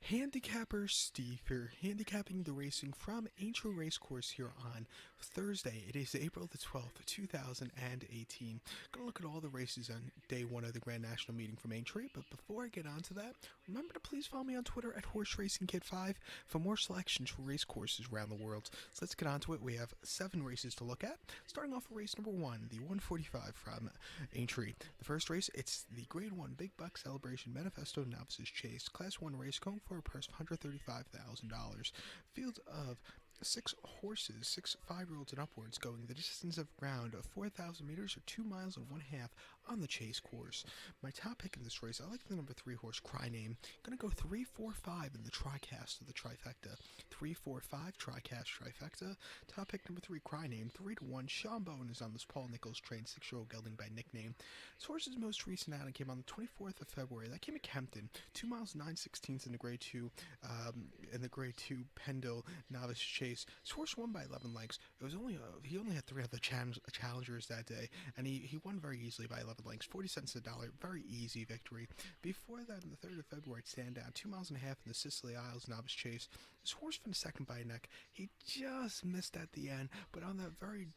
Handicapper Steve here, handicapping the racing from Aintree Racecourse here on Thursday. It is April the 12th, 2018. Gonna look at all the races on day one of the Grand National Meeting from Aintree, but before I get on to that, remember to please follow me on Twitter at HorseRacingKid5 for more selections for race courses around the world. So let's get on to it. We have 7 races to look at. Starting off with race number 1, the 145 from Aintree. The first race, it's the Grade 1 Big Buck Celebration Manifesto Novices Chase, Class 1 race going for a purse of $135,000. Field of 6 horses, 6 5-year-olds and upwards, going the distance of ground of 4,000 meters or 2 miles and 1/2 on the chase course. My top pick in this race, I like the number 3 horse, Cry Name. Gonna go 3, 4, 5 in the TriCast of the trifecta. 3, 4, 5 TriCast trifecta. Top pick number 3, Cry Name. 3-1. Sean Bowen is on this Paul Nichols trained 6-year-old gelding by nickname. This horse's most recent outing came on the 24th of February. That came at Kempton, 2 miles 9/16 in the Grade 2, Pendle Novice Chase. This horse won by 11 lengths. It was only he only had 3 other challengers that day, and he won very easily by 11 lengths, 40 cents a dollar. Very easy victory. Before that, on the 3rd of February at Sandown, 2 miles and a half in the Sicily Isles Novice Chase. This horse finished second by a neck. He just missed at the end, but on that very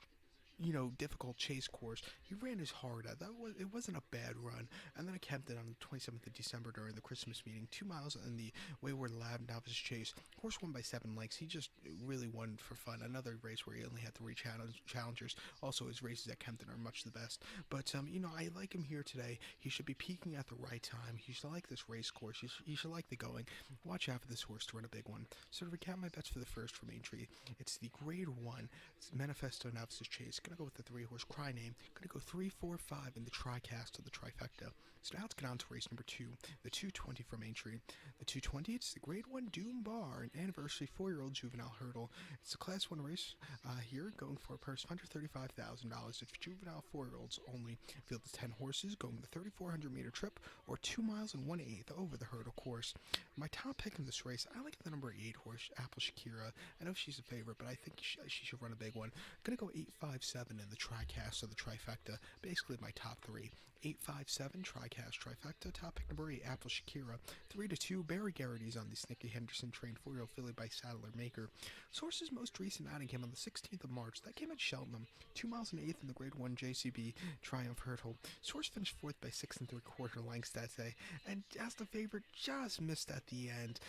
difficult chase course, he ran his heart out. It wasn't a bad run. And then at Kempton on the 27th of December during the Christmas meeting, 2 miles in the Wayward Lab Novice Chase. Horse won by 7 lengths. He just really won for fun. Another race where he only had 3 challengers. Also, his races at Kempton are much the best. But I like him here today. He should be peaking at the right time. He should like this race course. He should like the going. Watch out for this horse to run a big one. So to recap my bets for the first from Aintree, it's the Grade 1 Manifesto Novices Chase. Gonna go with the 3 horse, Cry Name. Gonna go 3, 4, 5 in the TriCast of the trifecta. So now let's get on to race number 2, the 220 from Aintree. The 220, it's the Grade 1 Doom Bar, an anniversary 4-year-old juvenile hurdle. It's a Class 1 race here, going for a purse of $135,000. It's for juvenile 4-year-olds only. Field of 10 horses, going the 3,400 meter trip, or 2 miles and 1/8 over the hurdle course. My top pick in this race, I like the number 8 horse, Apple Shakira. I know she's a favorite, but I think she should run a big one. Gonna go 8, 5, 7 in the TriCast of the trifecta. Basically my top 3. 8, 5, 7 TriCast trifecta. Top pick number 8, Apple Shakira. 3-2, Barry Garrity's on the Snicky Henderson trained 4-year-old filly by Saddler Maker. Source's most recent outing came on the 16th of March. That came at Cheltenham, 2 miles and 1/8 in the Grade 1 JCB Triumph Hurdle. Source finished 4th by 6 3/4 lengths that day, and as the favorite, just missed at the end.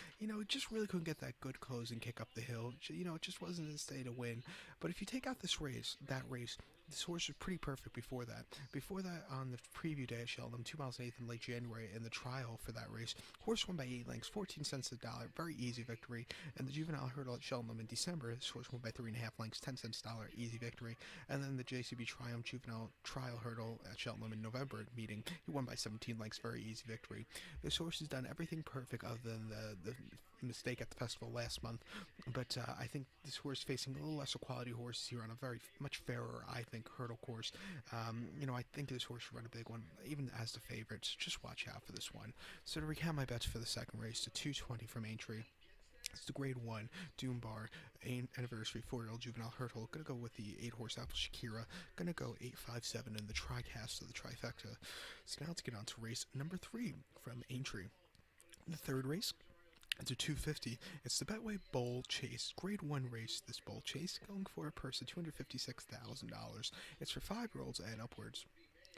Just really couldn't get that good closing kick up the hill. It just wasn't his day to win. But if you take out this race, this horse was pretty perfect before that. Before that, on the preview day at Cheltenham, 2 miles and 1/8 in late January, in the trial for that race, horse won by 8 lengths, 14 cents a dollar, very easy victory. And the juvenile hurdle at Cheltenham in December, this horse won by 3.5 lengths, 10 cents a dollar, easy victory. And then the JCB Triumph juvenile trial hurdle at Cheltenham in November meeting, he won by 17 lengths, very easy victory. This horse has done everything perfect other than the mistake at the festival last month. But I think this horse facing a little lesser quality horses here on a very much fairer, I think, hurdle course. I think this horse should run a big one, even as the favorites. Just watch out for this one. So to recap my bets for the second race, the 220 from Aintree. It's the Grade 1 Doom Bar anniversary 4-year-old juvenile hurdle. Gonna go with the 8 horse Apple Shakira. Gonna go 8, 5, 7 in the TriCast of the trifecta. So now let's get on to race number 3 from Aintree. The third race, it's a 250. It's the Betway Bowl Chase, Grade 1 race. This Bowl Chase going for a purse of $256,000. It's for 5-year-olds and upwards.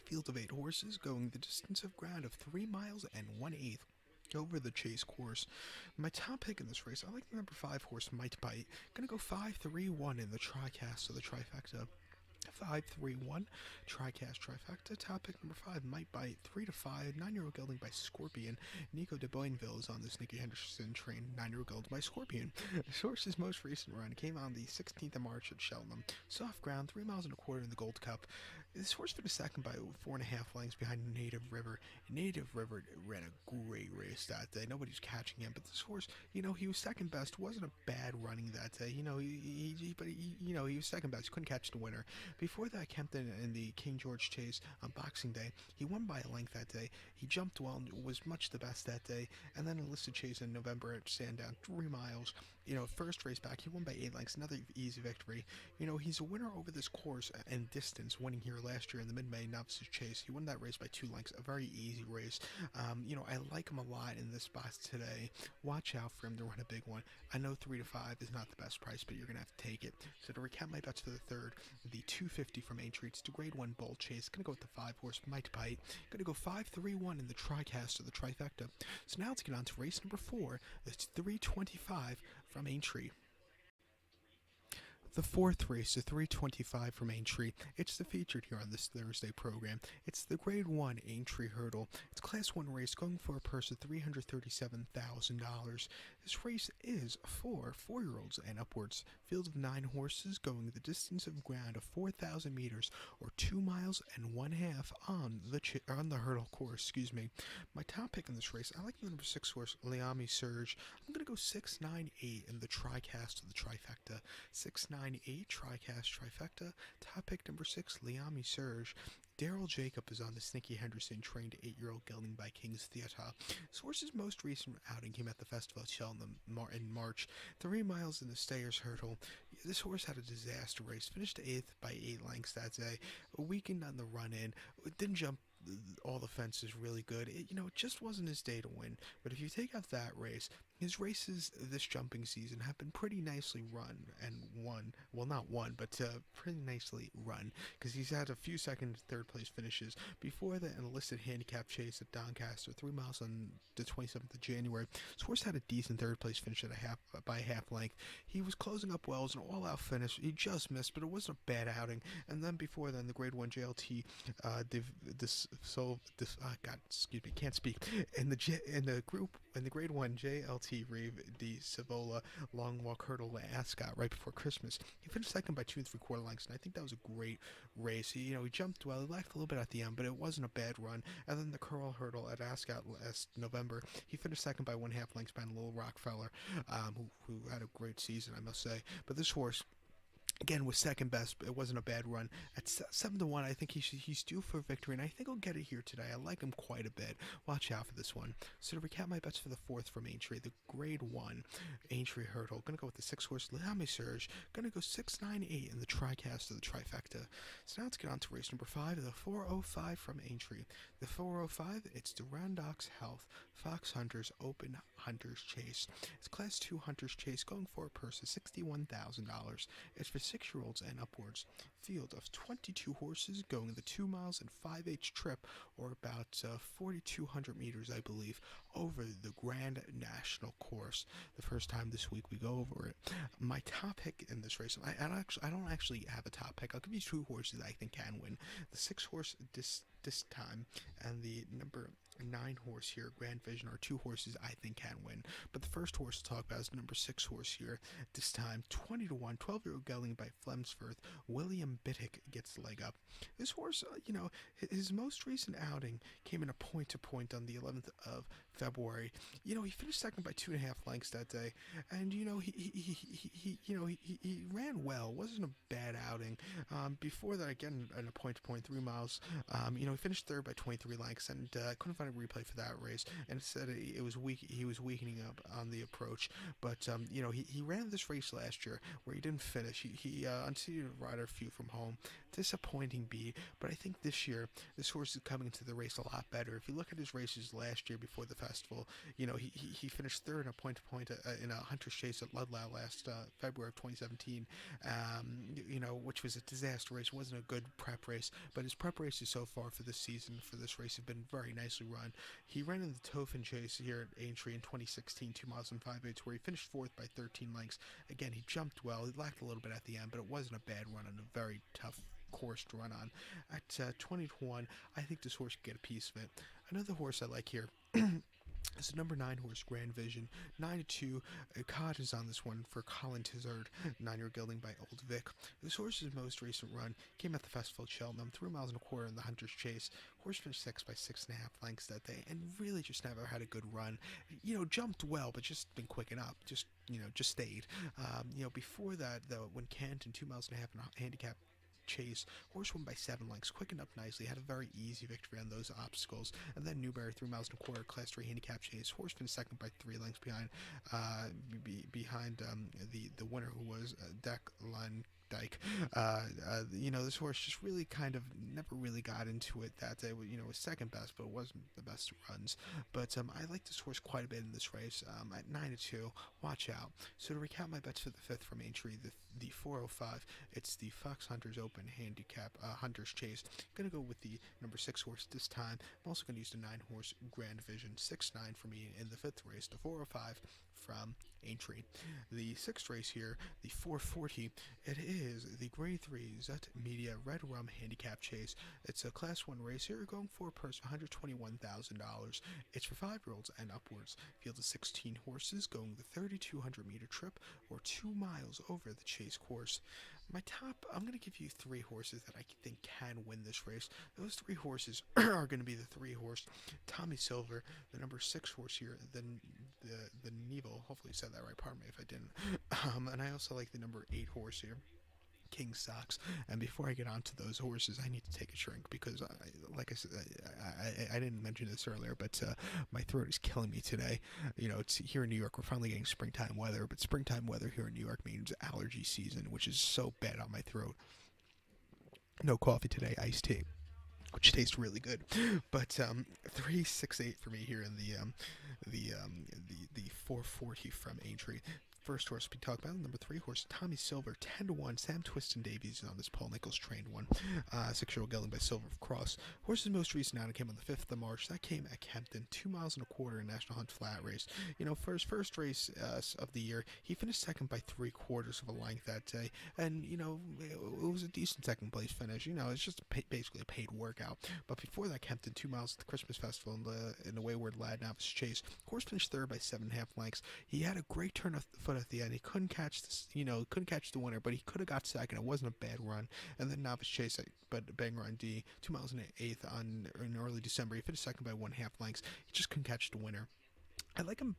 Field of 8 horses going the distance of ground of 3 miles and 1/8 over the chase course. My top pick in this race, I like the number 5 horse, Might Bite. Gonna go 5, 3, 1 in the TriCast of the trifecta. 5, 3, 1 TriCast trifecta. Top pick number 5, Might Bite. 3-5, 9-year-old gelding by Scorpion. Nico de Boinville is on this Nicky Henderson trained 9-year-old gelding by Scorpion. Source's most recent run came on the 16th of March at Cheltenham. Soft ground, 3 miles and 1/4 in the Gold Cup. This horse finished second by 4.5 lengths behind Native River. Native River ran a great race that day. Nobody's catching him, but this horse, he was second best. Wasn't a bad running that day. He was second best. Couldn't catch the winner. Before that, Kempton in the King George Chase on Boxing Day, he won by a length that day. He jumped well and was much the best that day. And then a listed chase in November at Sandown, 3 miles. First race back, he won by 8 lengths, another easy victory. He's a winner over this course and distance, winning here last year in the mid-May Novices Chase. He won that race by 2 lengths, a very easy race. I like him a lot in this spot today. Watch out for him to run a big one. I know 3 to 5 is not the best price, but you're gonna have to take it. So to recap my bets for the third, the 250 from Aintree. It's the Grade 1 Bull Chase. Gonna go with the 5-horse Might Bite. Gonna go 5-3-1 in the TriCast or the trifecta. So now let's get on to race number 4. It's 325 from Aintree. The fourth race, the 325 from Aintree. It's the featured here on this Thursday program. It's the Grade 1 Aintree Hurdle. It's Class 1 race going for a purse of $337,000. This race is for 4-year-olds and upwards. Field of 9 horses going the distance of ground of 4,000 meters or 2 miles and 1/2 on the hurdle course. My top pick in this race, I like the number 6 horse, Liami Surge. I'm going to go 6-9-8 in the TriCast of the trifecta. 6-9-8 TriCast trifecta. Top pick number 6, Liami Surge. Daryl Jacob is on the Sneaky Henderson trained 8-year-old gelding by King's Theatre. This horse's most recent outing came at the Festival of Cheltenham in March. 3 miles in the Stayers Hurdle. This horse had a disaster race. Finished 8th by 8 lengths that day. Weakened on the run-in. Didn't jump all the fences really good. It just wasn't his day to win. But if you take out that race, his races this jumping season have been pretty nicely run and won. Well, not won, but pretty nicely run, because he's had a few second, third place finishes. Before the enlisted handicap chase at Doncaster, 3 miles on the 27th of January, this horse had a decent third place finish at by a half length. He was closing up well. It was an all-out finish. He just missed, but it wasn't a bad outing. And then before then, the Grade 1 JLT, can't speak. In the Grade 1 JLT Reeve de Savola Long Walk Hurdle at Ascot right before Christmas. He finished second by 2 3/4 lengths, and I think that was a great race. He jumped well. He lacked a little bit at the end, but it wasn't a bad run. And then the Curl Hurdle at Ascot last November, he finished second by 1/2 lengths behind Little Rockefeller, who had a great season, I must say. But this horse, again, was second best, but it wasn't a bad run. At 7-1, I think he's due for a victory, and I think he'll get it here today. I like him quite a bit. Watch out for this one. So to recap my bets for the fourth from Aintree, the Grade 1 Aintree Hurdle. Going to go with the 6 horse Liami Surge. Going to go 6-9-8 in the TriCast of the trifecta. So now let's get on to race number 5, the 405 from Aintree. The 405, it's the Randox Health Fox Hunters Open Hunters Chase. It's Class 2 Hunters Chase going for a purse of $61,000. It's for 6-year-olds and upwards. Field of 22 horses going the 2 miles and 5/8 trip, or about 4,200 meters, I believe, over the Grand National Course. The first time this week we go over it. My top pick in this race, I don't actually have a top pick. I'll give you 2 horses I think can win. The 6 horse this time, and the number 9 horse here, Grand Vision, are 2 horses I think can win. But the first horse to talk about is number 6 horse here. This time, 20-1, 12-year-old gelding by Flemsforth. William Bittick gets the leg up. This horse, his most recent outing came in a point-to-point on the 11th of February. He finished second by 2.5 lengths that day, and he ran well. It wasn't a bad outing. Before that, again, in a point-to-point, 3 miles. He finished third by 23 lengths, and couldn't find a replay for that race, and it said it was weak. He was weakening up on the approach, but he ran this race last year where he didn't finish. He unseated a rider few from home. Disappointing beat, but I think this year this horse is coming into the race a lot better. If you look at his races last year before the festival, he finished third in a point-to-point in a Hunter's Chase at Ludlow last February of 2017, which was a disaster race. It wasn't a good prep race, but his prep races so far for this season, for this race, have been very nicely run. He ran in the Tofin Chase here at Aintree in 2016, 2 miles and 5/8, where he finished fourth by 13 lengths. Again, he jumped well. He lacked a little bit at the end, but it wasn't a bad run on a very tough course to run on. At 20-1, I think this horse can get a piece of it. Another horse I like here is the number 9 horse, Grand Vision. 9-2. Cod is on this one for Colin Tizard, 9-year-old gelding by Old Vic. This horse's most recent run came at the Festival of Cheltenham, 3 miles and a quarter in the Hunter's Chase. Horse finished 6 by 6.5 lengths that day, and really just never had a good run. Jumped well, but just been quick enough. Just stayed. Before that, though, when Canton, 2 miles and a half in a handicap Chase, horse won by 7 lengths, quickened up nicely, had a very easy victory on those obstacles. And then Newberry, 3 miles and a quarter, Class 3 handicap Chase, horse finished second by 3 lengths behind the winner, who was Dyke. This horse just really kind of never really got into it that day. Was second best, but it wasn't the best runs. But I like this horse quite a bit in this race. At 9-2, watch out. So to recap my bets for the fifth from Aintree, the 405, it's the Fox Hunters Open Handicap Hunters Chase. Gonna go with the number 6 horse this time. I'm also gonna use the 9 horse Grand Vision 6-9 for me in the fifth race, the 405 from Aintree. The sixth race here, the 440, it is the Grade 3 Zut Media Red Rum Handicap Chase. It's a Class 1 race here, going for a purse of $121,000. It's for 5-year-olds and upwards. Field of 16 horses going the 3,200-meter trip, or 2 miles over the chase course. My top, I'm going to give you 3 horses that I think can win this race. Those 3 horses are going to be the 3-horse Tommy Silver, the number 6 horse here, the Neville. Hopefully I said that right. Pardon me if I didn't. And I also like the number 8 horse here, King Socks. And before I get on to those horses, I need to take a drink because, like I said, I didn't mention this earlier, but my throat is killing me today. It's here in New York. We're finally getting springtime weather, but springtime weather here in New York means allergy season, which is so bad on my throat. No coffee today, iced tea, which tastes really good. But 368 for me here in the 440 from Aintree. First horse we talk about, number 3 horse, Tommy Silver, 10-1. Sam Twiston Davies is on this. Paul Nichols trained one. 6-year-old gelding by Silver of Cross. Horse's most recent outing came on the 5th of March. That came at Kempton, 2 miles and a quarter in National Hunt Flat race. For his first race of the year, he finished second by 3/4 of a length that day. And, it was a decent second place finish. It's just basically a paid workout. But before that, Kempton, 2 miles at the Christmas Festival in the Wayward Lad Novice Chase. Horse finished third by 7.5 lengths. He had a great turn of the foot at the end. He couldn't catch the winner, but he could have got second. It wasn't a bad run. And then Novice Chase, but Banger on D, 2 miles and an eighth in early December. He finished second by 1/2 lengths. He just couldn't catch the winner. I like him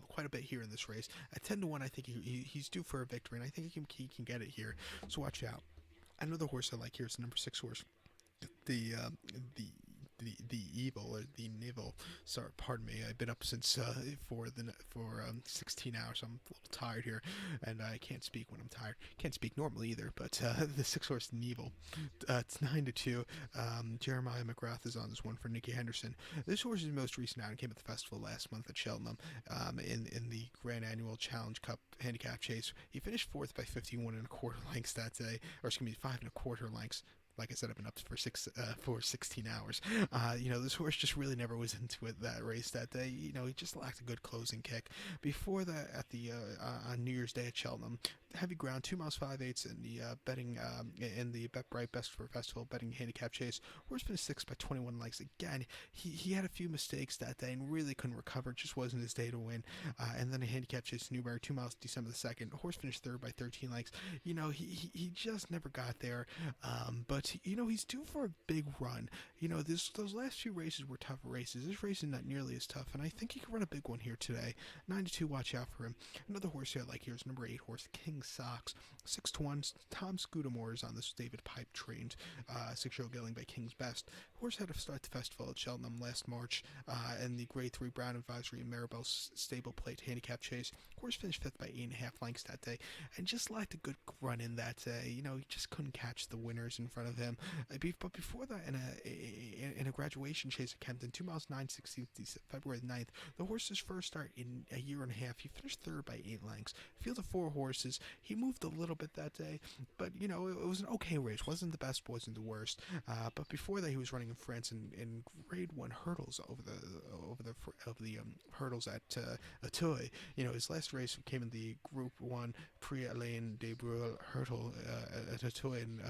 quite a bit here in this race. At 10-1, I think he's due for a victory, and I think he can get it here. So watch out. Another horse I like here is the number 6 horse, the evil, or the Neville. Sorry, pardon me. I've been up since for 16 hours. So I'm a little tired here, and I can't speak when I'm tired. Can't speak normally either. But the 6 horse Neville, it's 9-2. Jeremiah McGrath is on this one for Nicky Henderson. This horse's most recent outing came at the festival last month at Cheltenham, in the Grand Annual Challenge Cup Handicap Chase. He finished 4th by 51 1/4 lengths that day, or excuse me, 5 1/4 lengths. Like I said, I've been up for 16 hours. This horse just really never was into it that race that day. He just lacked a good closing kick. Before that, at the on New Year's Day at Cheltenham, heavy ground, 2 miles 5/8 in the betting in the Bet Bright Best for Festival betting handicap chase. Horse finished 6th by 21 lengths. Again, he had a few mistakes that day and really couldn't recover. It just wasn't his day to win. And then a handicap chase Newberry, 2 miles December the 2nd. Horse finished 3rd by 13 lengths. He just never got there. But he's due for a big run. Those last few races were tough races. This race is not nearly as tough, and I think he could run a big one here today. 9-2, watch out for him. Another horse here I like here is number 8 horse, King Socks. 6-1, Tom Scudamore is on this. David Pipe trained 6-year-old gelding by King's Best. Horse had to start the festival at Cheltenham last March, and the Grade 3 Brown Advisory and Maribel Stable Plate Handicap Chase. Horse finished 5th by 8.5 lengths that day, and just lacked a good run in that day. He just couldn't catch the winners in front of him. But before that, in a graduation chase at Kempton, 2 miles 9/16, February 9th, the horse's first start in a year and a half, he finished 3rd by 8 lengths. Field of 4 horses. He moved a little bit that day, but it was an okay race. Wasn't the best, wasn't the worst. But before that, he was running in France in Grade 1 hurdles over the hurdles at Auteuil. His last race came in the Group 1 Prix Alain de Breuil hurdle at Auteuil in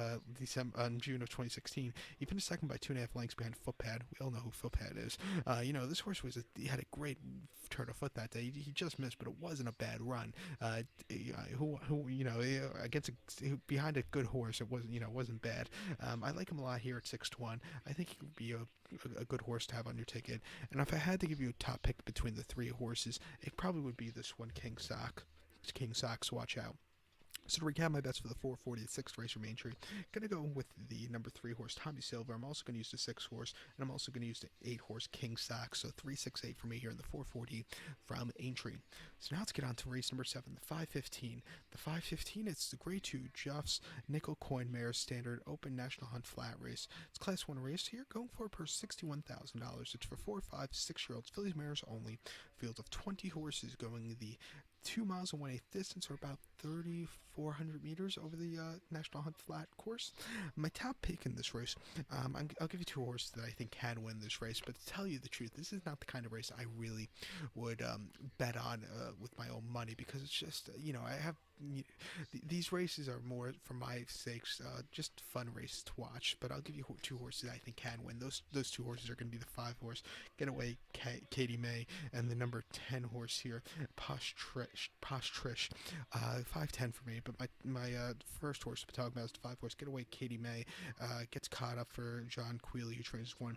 June of 2016. He finished second by 2.5 lengths behind Footpad. We all know who Footpad is. This horse he had a great turn of foot that day. He just missed, but it wasn't a bad run. Behind a good horse, it wasn't bad. I like him a lot here at 6-1. I think he could be a good horse to have on your ticket. And if I had to give you a top pick between the 3 horses, it probably would be this one, King Sock. King Socks, watch out. So to recap my bets for the 440 sixth race from Aintree, gonna go with the number 3 horse Tommy Silver. I'm also gonna use the 6 horse, and I'm also gonna use the 8 horse King Sack. So 368 for me here in the 440 from Aintree. So now let's get on to race number 7, the 515. The 515, it's the Grade 2 Juff's Nickel Coin Mare Standard Open National Hunt Flat Race. It's Class 1 race here, going for a purse $61,000. It's for 4, 5, 6-year-olds, fillies, mares only. Field of 20 horses going the 2 miles and 1/8 distance, or about 3,400 meters over the National Hunt Flat course. My top pick in this race, I'll give you 2 horses that I think can win this race, but to tell you the truth, this is not the kind of race I really would bet on with my own money, because it's just, I have these races are more for my sakes just fun races to watch. But I'll give you 2 horses I think can win. Those 2 horses are going to be the 5 horse Getaway Katie May, and the number 10 horse here, Posh Trish. 5-10 for me. But my first horse we're talking about is the 5 horse Getaway Katie May. Gets caught up for John Quealy, who trains one.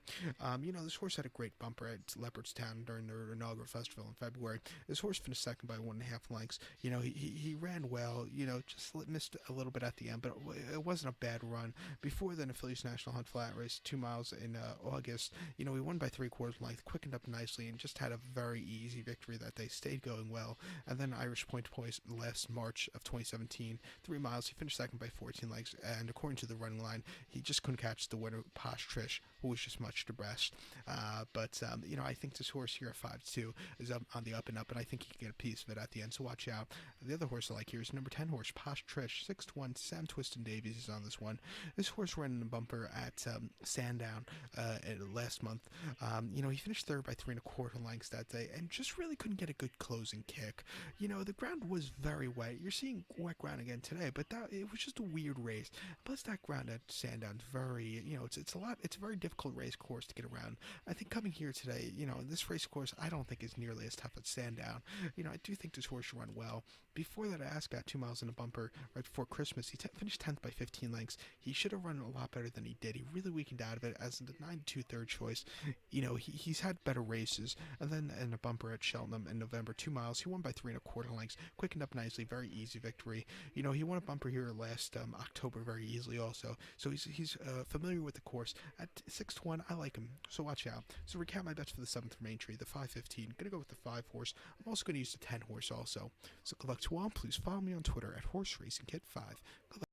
This horse had a great bumper at Leopardstown during their inaugural festival in February. This horse finished second by 1.5 lengths. He ran well, just missed a little bit at the end, but it wasn't a bad run. Before then, the Phillies National Hunt Flat Race, 2 miles in August, he won by 3/4 length, quickened up nicely, and just had a very easy victory that day, stayed going well. And then Irish Point Poise last March of 2017, 3 miles, he finished second by 14 lengths, and according to the running line, he just couldn't catch the winner, Posh Trish, who was just much depressed. But I think this horse here at 5-2 is up on the up and up, and I think he can get a piece of it at the end, so watch out. The other horse I like here is number 10 horse, Posh Trish, 6-1. Sam Twiston Davies is on this one. This horse ran in a bumper at Sandown last month. He finished third by 3.25 lengths that day, and just really couldn't get a good closing kick. The ground was very wet. You're seeing wet ground again today, but it was just a weird race. Plus, that ground at Sandown's very, it's a very difficult race course to get around. I think coming here today, this race course I don't think is nearly as tough as Sandown. I do think this horse should run well. Before that, I asked at 2 miles in a bumper right before Christmas. He finished 10th by 15 lengths. He should have run a lot better than he did. He really weakened out of it as the 9-2 third choice. He's had better races. And then in a bumper at Cheltenham in November, 2 miles, he won by 3.25 lengths. Quickened up nicely, very easy victory. He won a bumper here last October very easily also. So he's familiar with the course. At 6-1, I like him, so watch out. So recap my bets for the 7th from Aintree, the 515. Gonna go with the 5 horse. I'm also gonna use the 10 horse also. So good luck to all. Please follow me on Twitter at HorseRacingKid5. Good luck.